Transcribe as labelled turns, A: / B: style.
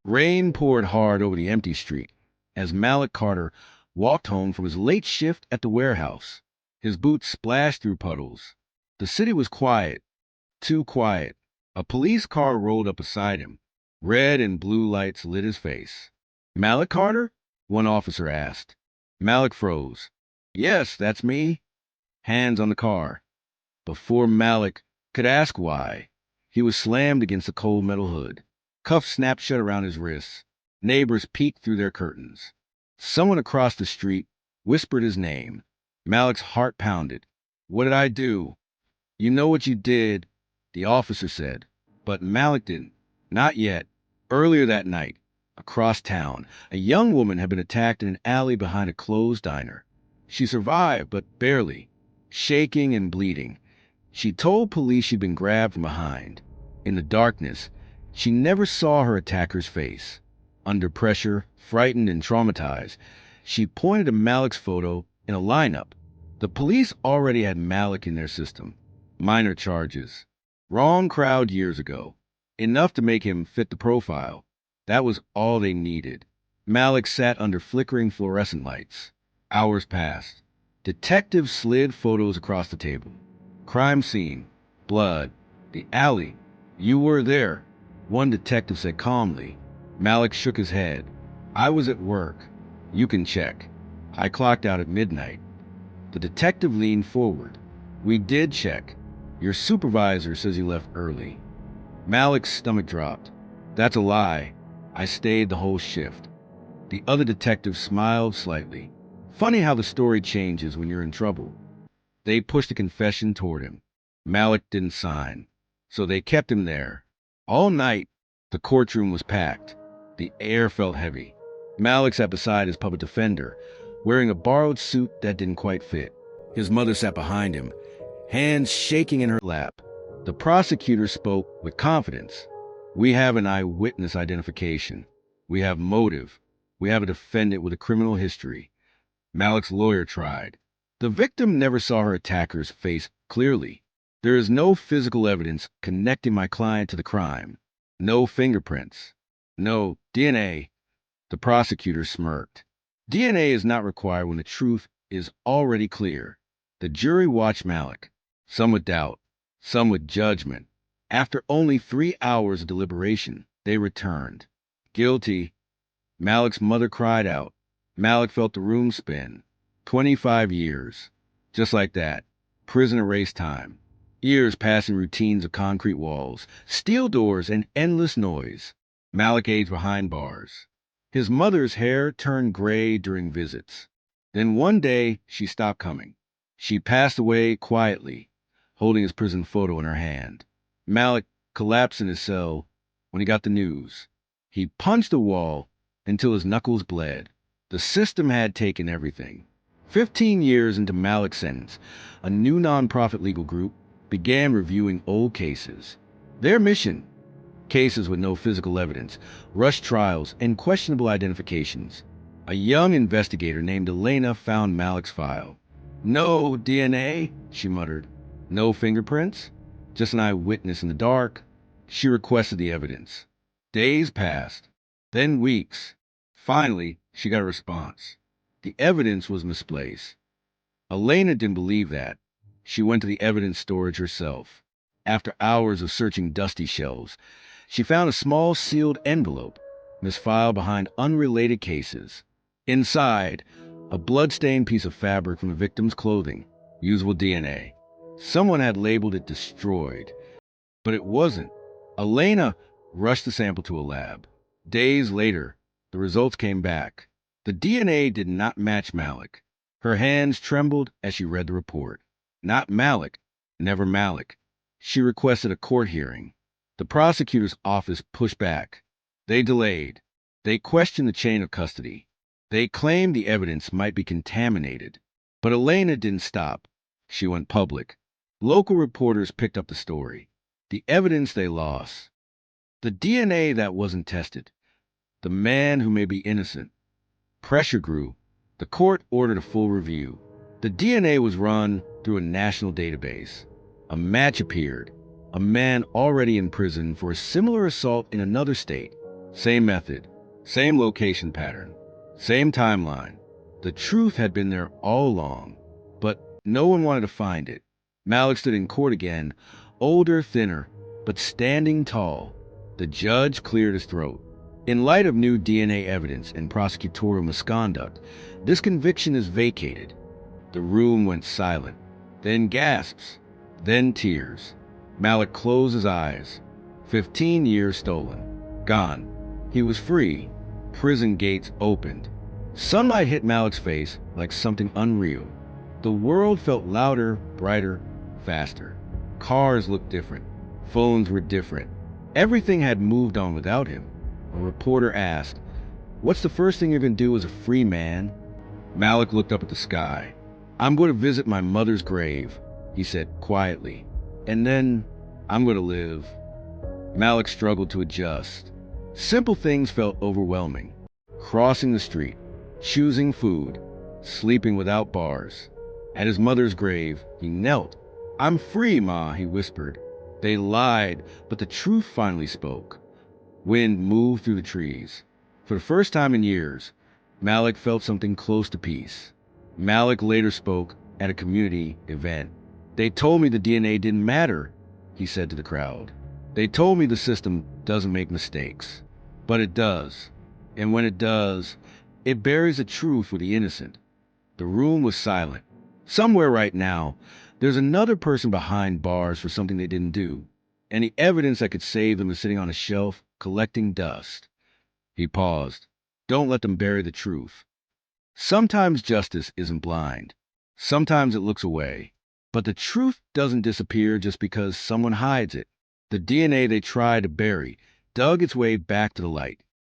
A: Rain poured hard over the empty street as Malik Carter walked home from his late shift at the warehouse. His boots splashed through puddles. The city was quiet, too quiet. A police car rolled up beside him. Red and blue lights lit his face. "Malik Carter?" one officer asked. Malik froze. "Yes, that's me." Hands on the car. Before Malik could ask why, he was slammed against the cold metal hood. Cuffs snapped shut around his wrists. Neighbors peeked through their curtains. Someone across the street whispered his name. Malik's heart pounded. "What did I do?" "You know what you did," the officer said. But Malik didn't. Not yet. Earlier that night, across town, a young woman had been attacked in an alley behind a closed diner. She survived, but barely. Shaking and bleeding. She told police she'd been grabbed from behind. In the darkness, she never saw her attacker's face. Under pressure, frightened and traumatized, she pointed to Malik's photo in a lineup. The police already had Malik in their system. Minor charges. Wrong crowd years ago. Enough to make him fit the profile. That was all they needed. Malik sat under flickering fluorescent lights. Hours passed. Detectives slid photos across the table. Crime scene. Blood. The alley. "You were there," one detective said calmly. Malik shook his head. "I was at work. You can check. I clocked out at midnight." The detective leaned forward. "We did check. Your supervisor says you left early." Malik's stomach dropped. "That's a lie. I stayed the whole shift." The other detective smiled slightly. "Funny how the story changes when you're in trouble." They pushed a confession toward him. Malik didn't sign, so they kept him there. All night, the courtroom was packed. The air felt heavy. Malik sat beside his public defender, wearing a borrowed suit that didn't quite fit. His mother sat behind him, hands shaking in her lap. The prosecutor spoke with confidence. "We have an eyewitness identification. We have motive. We have a defendant with a criminal history." Malik's lawyer tried. "The victim never saw her attacker's face clearly. There is no physical evidence connecting my client to the crime. No fingerprints. No DNA." The prosecutor smirked. "DNA is not required when the truth is already clear." The jury watched Malik, some with doubt, some with judgment. After only 3 hours of deliberation, they returned. "Guilty." Malik's mother cried out. Malik felt the room spin. 25 years. Just like that. Prison erased time. Years passing routines of concrete walls, steel doors, and endless noise. Malik aged behind bars. His mother's hair turned gray during visits. Then one day, she stopped coming. She passed away quietly, holding his prison photo in her hand. Malik collapsed in his cell when he got the news. He punched the wall until his knuckles bled. The system had taken everything. 15 years into Malik's sentence, a new nonprofit legal group began reviewing old cases. Their mission: cases with no physical evidence, rushed trials, and questionable identifications. A young investigator named Elena found Malik's file. "No DNA," she muttered. "No fingerprints? Just an eyewitness in the dark." She requested the evidence. Days passed, then weeks. Finally, she got a response. The evidence was misplaced. Elena didn't believe that. She went to the evidence storage herself. After hours of searching dusty shelves, she found a small sealed envelope, misfiled behind unrelated cases. Inside, a blood-stained piece of fabric from the victim's clothing, usable DNA. Someone had labeled it destroyed, but it wasn't. Elena rushed the sample to a lab. Days later, the results came back. The DNA did not match Malik. Her hands trembled as she read the report. Not Malik, never Malik. She requested a court hearing. The prosecutor's office pushed back. They delayed. They questioned the chain of custody. They claimed the evidence might be contaminated. But Elena didn't stop. She went public. Local reporters picked up the story. The evidence they lost. The DNA that wasn't tested. The man who may be innocent. Pressure grew. The court ordered a full review. The DNA was run through a national database. A match appeared. A man already in prison for a similar assault in another state. Same method, same location pattern, same timeline. The truth had been there all along, but no one wanted to find it. Malik stood in court again, older, thinner, but standing tall. The judge cleared his throat. In light of new DNA evidence and prosecutorial misconduct, this conviction is vacated. The room went silent, then gasps, then tears. Malik closed his eyes. 15 years stolen. Gone. He was free. Prison gates opened. Sunlight hit Malik's face like something unreal. The world felt louder, brighter, faster. Cars looked different. Phones were different. Everything had moved on without him. A reporter asked, "What's the first thing you're going to do as a free man?" Malik looked up at the sky. "I'm going to visit my mother's grave," he said quietly. "And then I'm going to live." Malik struggled to adjust. Simple things felt overwhelming. Crossing the street, choosing food, sleeping without bars. At his mother's grave, he knelt. "I'm free, Ma," he whispered. They lied, but the truth finally spoke. Wind moved through the trees. For the first time in years, Malik felt something close to peace. Malik later spoke at a community event. "They told me the DNA didn't matter," he said to the crowd. "They told me the system doesn't make mistakes. But it does. And when it does, it buries the truth for the innocent." The room was silent. Somewhere right now, there's another person behind bars for something they didn't do. And the evidence that could save them is sitting on a shelf, collecting dust. He paused. "Don't let them bury the truth." Sometimes justice isn't blind. Sometimes it looks away. But the truth doesn't disappear just because someone hides it. The DNA they tried to bury dug its way back to the light.